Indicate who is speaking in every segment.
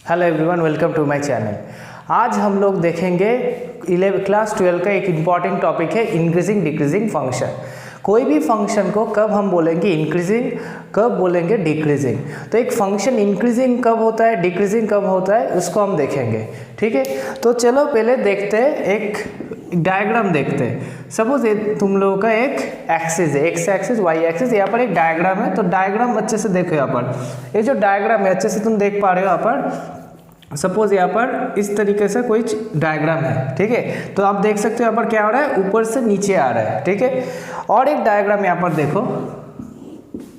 Speaker 1: Hello everyone, welcome to my channel. आज हम लोग देखेंगे क्लास 12 का एक इम्पॉर्टेंट टॉपिक है इंक्रीजिंग डिक्रीजिंग फंक्शन। कोई भी फंक्शन को कब हम बोलेंगे इंक्रीजिंग, कब बोलेंगे डिक्रीजिंग। तो एक फंक्शन इंक्रीजिंग कब होता है, डिक्रीजिंग कब होता है, उसको हम देखेंगे। ठीक है, तो चलो पहले देखते हैं, एक डायग्राम देखते हैं। सपोज तुम लोगों का एक एक्सिस है, एक्स एक्सिस वाई एक्सिस, यहाँ पर एक डायग्राम है। तो डायग्राम अच्छे से देखो, यहाँ पर ये जो डायग्राम है अच्छे से तुम देख पा रहे हो। यहाँ पर सपोज यहाँ पर इस तरीके से कोई डायग्राम है, ठीक है। तो आप देख सकते हो यहाँ पर क्या हो रहा है, ऊपर से नीचे आ रहा है, ठीक है। और एक डायग्राम यहाँ पर देखो,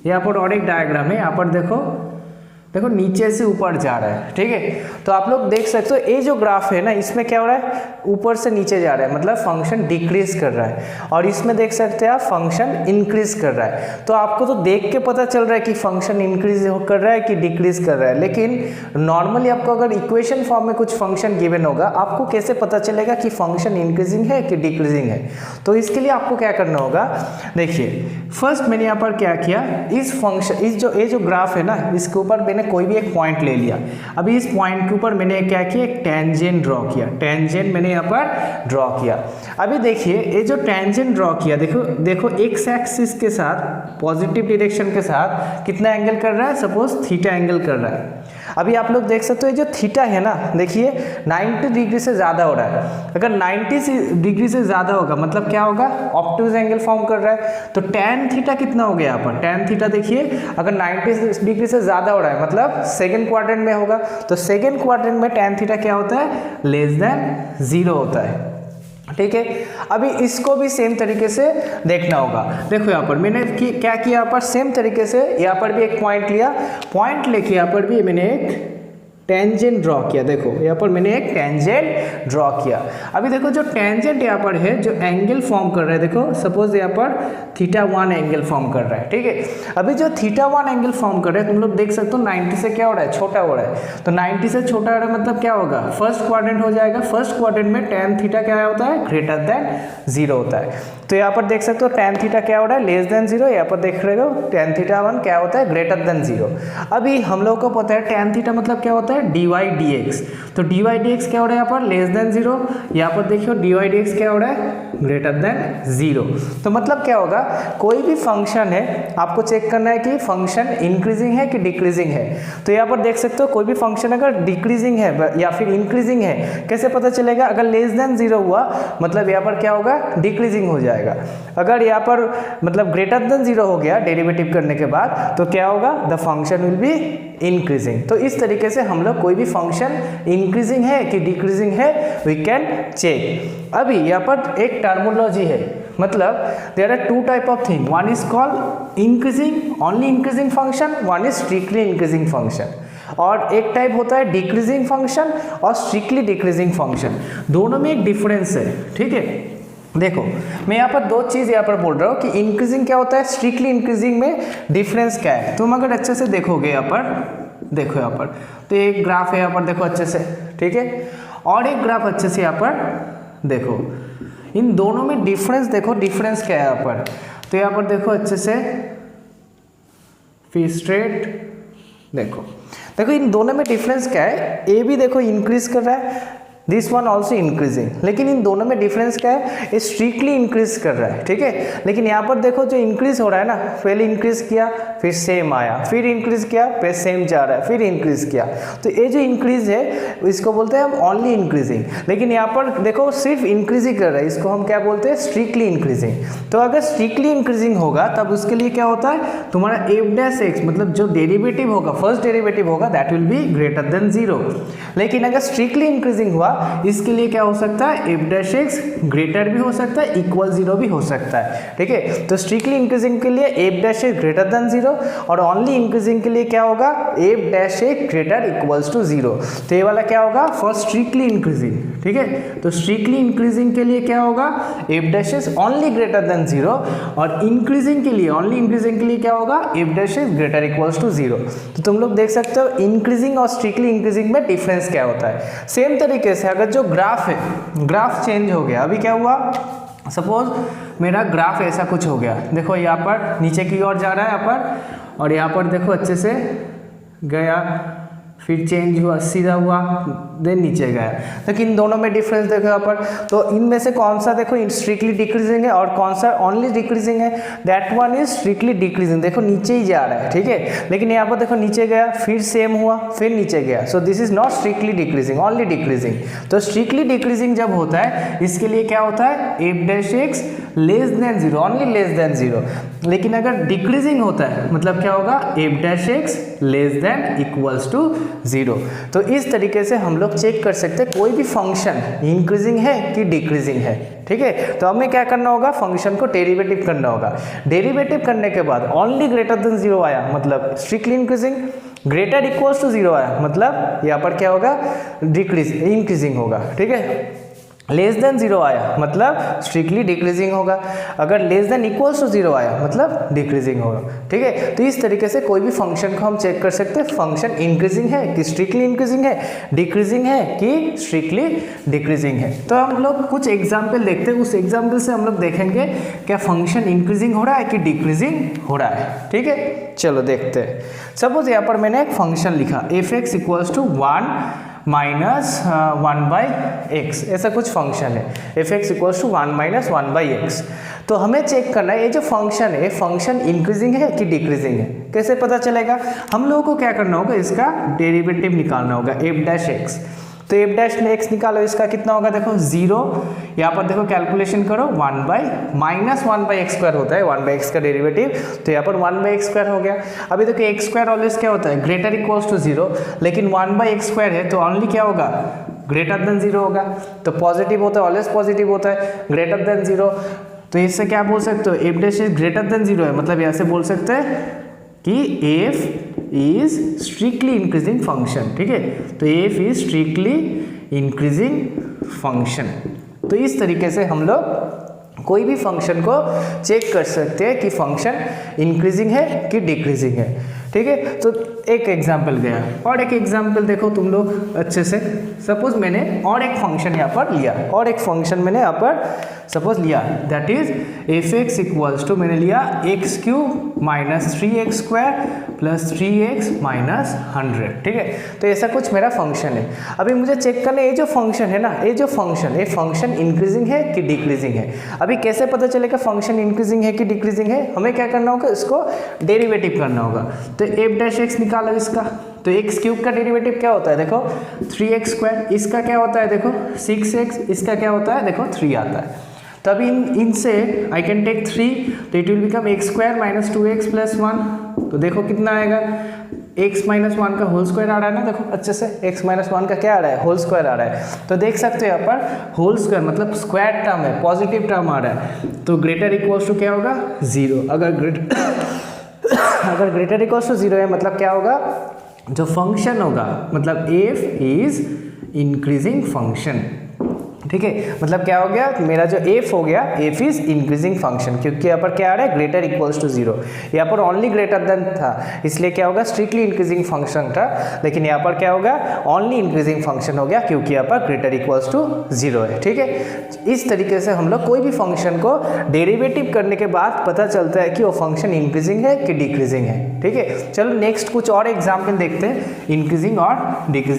Speaker 1: यहाँ पर और एक डायग्राम है, यहाँ पर देखो देखो नीचे से ऊपर जा रहा है, ठीक है। तो आप लोग देख सकते हो ये जो ग्राफ है ना, इसमें क्या हो रहा है, ऊपर से नीचे जा रहा है, मतलब फंक्शन डिक्रीज कर रहा है। और इसमें देख सकते हैं आप फंक्शन इंक्रीज कर रहा है। तो आपको तो देख के पता चल रहा है कि फंक्शन इंक्रीज कर रहा है कि डिक्रीज कर रहा है। लेकिन नॉर्मली आपको अगर इक्वेशन फॉर्म में कुछ फंक्शन गिवन होगा, आपको कैसे पता चलेगा कि फंक्शन इंक्रीजिंग है कि डिक्रीजिंग है। तो इसके लिए आपको क्या करना होगा, देखिए फर्स्ट मैंने यहाँ पर क्या किया, इस फंक्शन ये जो ग्राफ है ना, इसके ऊपर मैंने कोई भी एक पॉइंट ले लिया। अभी इस पॉइंट के ऊपर मैंने क्या किया, एक टेंजेंट ड्रॉ किया। टेंजेंट मैंने यहाँ पर ड्रॉ किया। अभी देखिए ये जो टेंजेंट ड्रॉ किया, देखो देखो एक्स एक्सिस के साथ पॉजिटिव डायरेक्शन के साथ कितना एंगल कर रहा है, सपोज थीटा एंगल कर रहा है। अभी आप लोग देख सकते हो जो थीटा है ना, देखिए 90 डिग्री से ज़्यादा हो रहा है। अगर 90 डिग्री से ज़्यादा होगा मतलब क्या होगा, ऑब्टयूज एंगल फॉर्म कर रहा है। तो tan थीटा कितना हो गया यहाँ पर, tan थीटा देखिए अगर 90 डिग्री से ज़्यादा हो रहा है मतलब सेकेंड क्वाड्रेंट में होगा। तो सेकेंड क्वाड्रेंट में tan थीटा क्या होता है, लेस देन 0 होता है, ठीक है। अभी इसको भी सेम तरीके से देखना होगा। देखो यहाँ पर मैंने क्या किया, यहाँ पर सेम तरीके से यहाँ पर भी एक पॉइंट लिया। पॉइंट लेके यहाँ पर भी मैंने एक टेंजेंट ड्रॉ किया। देखो यहाँ पर मैंने एक टेंजेंट ड्रॉ किया। अभी देखो जो टेंजेंट यहाँ पर है, जो एंगल फॉर्म कर रहा है, देखो सपोज यहाँ पर θ1 एंगल फॉर्म कर रहा है, ठीक है। अभी जो θ1 एंगल फॉर्म कर रहा है, तुम लोग देख सकते हो 90 से क्या हो रहा है, छोटा हो रहा है। तो 90 से छोटा हो रहा है मतलब क्या होगा, फर्स्ट क्वाड्रेंट हो जाएगा। फर्स्ट क्वाड्रेंट में tan थीटा क्या होता है, ग्रेटर देन 0 होता है। तो यहाँ पर देख सकते हो tan थीटा क्या हो रहा है, लेस देन 0। यहाँ पर देख रहे हो tan θ1 क्या होता है, ग्रेटर देन 0। अभी हम लोग को पता है tan थीटा मतलब क्या होता है, dy dx। तो dy dx क्या हो रहा है, यहाँ पर लेस देन 0। यहाँ पर देखियो dy dx क्या हो रहा है, ग्रेटर देन 0। तो मतलब क्या होगा, कोई भी फंक्शन है आपको चेक करना है कि फंक्शन इंक्रीजिंग है कि डिक्रीजिंग है। तो यहाँ पर देख सकते हो कोई भी फंक्शन अगर डिक्रीजिंग है या फिर इंक्रीजिंग है, कैसे पता चलेगा, अगर लेस देन 0 हुआ मतलब यहाँ पर क्या होगा, डिक्रीजिंग हो जाएगा। अगर यहाँ पर मतलब ग्रेटर देन 0 हो गया डेरिवेटिव करने के बाद, तो क्या होगा, the function will be increasing. तो इस तरीके से हम लोग कोई भी फंक्शन इंक्रीजिंग है कि डिक्रीजिंग है वी कैन चेक। अभी यहाँ पर एक टर्मिनोलॉजी है, मतलब there are two type of thing, one is called increasing, only increasing function, one is strictly increasing function. और एक टाइप होता है डिक्रीजिंग फंक्शन और स्ट्रिक्टली डिक्रीजिंग फंक्शन। दोनों में एक डिफरेंस है, ठीक है। देखो मैं यहाँ पर दो चीज़ यहाँ पर बोल रहा हूँ कि इंक्रीजिंग क्या होता है, स्ट्रिक्टली इंक्रीजिंग में डिफरेंस क्या है। तुम अगर अच्छे से देखोगे यहाँ पर, देखो यहाँ पर तो एक ग्राफ है यहाँ पर, देखो अच्छे से, ठीक है। और एक ग्राफ अच्छे से यहाँ पर देखो, इन दोनों में डिफरेंस देखो, डिफरेंस क्या है यहाँ पर। तो यहाँ पर देखो अच्छे से, फिर स्ट्रेट देखो, देखो इन दोनों में डिफरेंस क्या है, ए भी देखो इंक्रीज कर रहा है, दिस वन ऑल्सो इंक्रीजिंग, लेकिन इन दोनों में डिफरेंस क्या है, ये स्ट्रिक्टली इंक्रीज कर रहा है, ठीक है। लेकिन यहाँ पर देखो जो इंक्रीज हो रहा है ना, पहले इंक्रीज किया फिर सेम आया, फिर इंक्रीज किया फिर सेम जा रहा है, फिर इंक्रीज किया। तो ये जो इंक्रीज है इसको बोलते हैं हम ओनली इंक्रीजिंग। लेकिन यहाँ पर देखो सिर्फ इंक्रीज ही कर रहा है, इसको हम क्या बोलते हैं, स्ट्रिक्टली इंक्रीजिंग। तो अगर स्ट्रिक्टली इंक्रीजिंग होगा तब उसके लिए क्या होता है, तुम्हारा f' मतलब जो डेरिवेटिव होगा, फर्स्ट डेरिवेटिव होगा, that will be greater than 0। लेकिन अगर स्ट्रिक्टली इंक्रीजिंग हुआ, इसके लिए क्या हो सकता है, f' ग्रेटर भी हो सकता है, इक्वल 0 भी हो सकता है, ठीक है। तो स्ट्रिक्टली इंक्रीजिंग के लिए f' ग्रेटर देन 0 और ओनली इंक्रीजिंग के लिए क्या होगा, f' ग्रेटर इक्वल्स टू 0। तो ये वाला क्या होगा, फॉर स्ट्रिक्टली इंक्रीजिंग, ठीक है। तो स्ट्रिक्टली इंक्रीजिंग के लिए क्या होगा, f' ओनली ग्रेटर देन 0 और इंक्रीजिंग के लिए, ओनली इंक्रीजिंग के लिए क्या होगा, f' ग्रेटर इक्वल्स टू 0। तो तुम लोग देख सकते हो इंक्रीजिंग और स्ट्रिक्टली इंक्रीजिंग में डिफरेंस क्या होता है। सेम तरीके से अगर जो ग्राफ है, ग्राफ चेंज हो गया, अभी क्या हुआ, सपोज मेरा ग्राफ ऐसा कुछ हो गया, देखो यहाँ पर नीचे की ओर जा रहा है यहाँ पर, और यहाँ पर देखो अच्छे से गया, फिर चेंज हुआ, सीधा हुआ, देन नीचे गया। लेकिन इन दोनों में डिफरेंस देखो यहाँ पर, तो इनमें से कौन सा देखो स्ट्रिक्टली डिक्रीजिंग है और कौन सा ओनली डिक्रीजिंग है, that one is strictly decreasing, देखो नीचे ही जा रहा है, ठीक है। लेकिन यहाँ पर देखो नीचे गया, फिर सेम हुआ, फिर नीचे गया, so this is not strictly decreasing, only decreasing. तो स्ट्रिक्टली डिक्रीजिंग जब होता है इसके लिए क्या होता है, F dash X less than zero, only less than zero. लेकिन अगर डिक्रीजिंग होता है मतलब क्या होगा, F dash X less than equals to zero. तो इस तरीके से हम लोग चेक कर सकते हैं कोई भी फंक्शन इंक्रीजिंग है कि डिक्रीजिंग है, ठीक है। तो हमें क्या करना होगा, फंक्शन को डेरिवेटिव करना होगा। डेरिवेटिव करने के बाद ओनली ग्रेटर देन जीरो आया मतलब strictly increasing, greater equals to zero आया मतलब यहाँ पर क्या होगा, इंक्रीजिंग होगा, ठीक है। लेस देन जीरो आया मतलब स्ट्रिक्टली डिक्रीजिंग होगा, अगर less than equals to zero आया मतलब डिक्रीजिंग होगा, ठीक है। तो इस तरीके से कोई भी फंक्शन को हम चेक कर सकते हैं, फंक्शन इंक्रीजिंग है कि स्ट्रिक्टली इंक्रीजिंग है, डिक्रीजिंग है कि स्ट्रिक्टली डिक्रीजिंग है। तो हम लोग कुछ एग्जाम्पल देखते हैं, उस एग्जाम्पल से हम लोग देखेंगे क्या फंक्शन इंक्रीजिंग हो रहा है कि डिक्रीजिंग हो रहा है, ठीक है। चलो देखते हैं। सपोज यहाँ पर मैंने एक फंक्शन लिखा F X equals to 1 minus 1/x, ऐसा कुछ फंक्शन है, F X equals to 1 minus 1/x। तो हमें चेक करना है ये जो फंक्शन है, फंक्शन इंक्रीजिंग है कि डिक्रीजिंग है, कैसे पता चलेगा, हम लोगों को क्या करना होगा, इसका डेरिवेटिव निकालना होगा, एफ डैश एक्स। तो एफ डैश एक्स निकालो, इसका कितना होगा, देखो जीरो, यहाँ पर देखो कैलकुलेशन करो, 1/-1/x² होता है 1/x का डेरिवेटिव, तो यहाँ पर 1/x² हो गया। अभी देखो x² ऑलवेज क्या होता है, ग्रेटर इक्वल्स टू जीरो, लेकिन 1/x² है तो ओनली क्या होगा, ग्रेटर देन जीरो होगा। तो पॉजिटिव होता है, ऑलवेज पॉजिटिव होता है, ग्रेटर देन जीरो। तो इससे क्या बोल सकते हो, F dash greater than zero है, मतलब यहाँ से बोल सकते हैं कि F is strictly increasing function, ठीक है। तो F is strictly increasing function. तो इस तरीके से हम लोग कोई भी फंक्शन को चेक कर सकते हैं कि फंक्शन इंक्रीजिंग है कि डिक्रीजिंग है, ठीक है। तो एक एग्जाम्पल गया, और एक एग्जाम्पल देखो तुम लोग अच्छे से। सपोज मैंने और एक फंक्शन यहाँ पर लिया, और एक फंक्शन मैंने यहाँ पर सपोज लिया, that is F X equals to मैंने लिया x³ minus 3x² plus 3x minus 100, ठीक है। तो ऐसा कुछ मेरा फंक्शन है। अभी मुझे चेक करना है ये जो फंक्शन है ना, ये जो फंक्शन है, फंक्शन इंक्रीजिंग है कि डिक्रीजिंग है। अभी कैसे पता चलेगा फंक्शन इंक्रीजिंग है कि डिक्रीजिंग है, हमें क्या करना होगा, इसको डेरिवेटिव करना होगा। तो एफ डैश एक्स निकालो इसका, तो x³ का डेरिवेटिव क्या होता है, देखो 3x², इसका क्या होता है, देखो 6x, इसका क्या होता है, देखो 3 आता है। तो अभी इनसे आई कैन टेक 3, तो it will become x² minus 2x plus 1। तो देखो कितना आएगा, x माइनस 1 का होल स्क्वायर आ रहा है ना, देखो अच्छे से x माइनस 1 का क्या आ रहा है, होल स्क्वायर आ रहा है। तो देख सकते हो यहाँ पर होल स्क्वायर मतलब स्क्वायर टर्म है, पॉजिटिव टर्म आ रहा है। तो ग्रेटर इक्वल्स टू क्या होगा, जीरो। अगर ग्रेटर इक्वल्स टू जीरो है मतलब क्या होगा, जो फंक्शन होगा मतलब एफ इज इंक्रीजिंग फंक्शन, ठीक है। मतलब क्या हो गया, मेरा जो एफ हो गया, एफ इज इंक्रीजिंग फंक्शन, क्योंकि यहाँ पर क्या आ रहा है, ग्रेटर इक्वल्स टू जीरो। यहाँ पर ओनली ग्रेटर देन था, इसलिए क्या होगा, स्ट्रिक्टली इंक्रीजिंग फंक्शन था। लेकिन यहाँ पर क्या होगा, ओनली इंक्रीजिंग फंक्शन हो गया, क्योंकि यहाँ पर ग्रेटर इक्वल्स टू जीरो है, ठीक है। इस तरीके से हम लोग कोई भी फंक्शन को डेरिवेटिव करने के बाद पता चलता है कि वो फंक्शन इंक्रीजिंग है कि डिक्रीजिंग है, ठीक है। चलो नेक्स्ट कुछ और एग्जाम्पल देखते हैं इंक्रीजिंग और डिक्रीजिंग।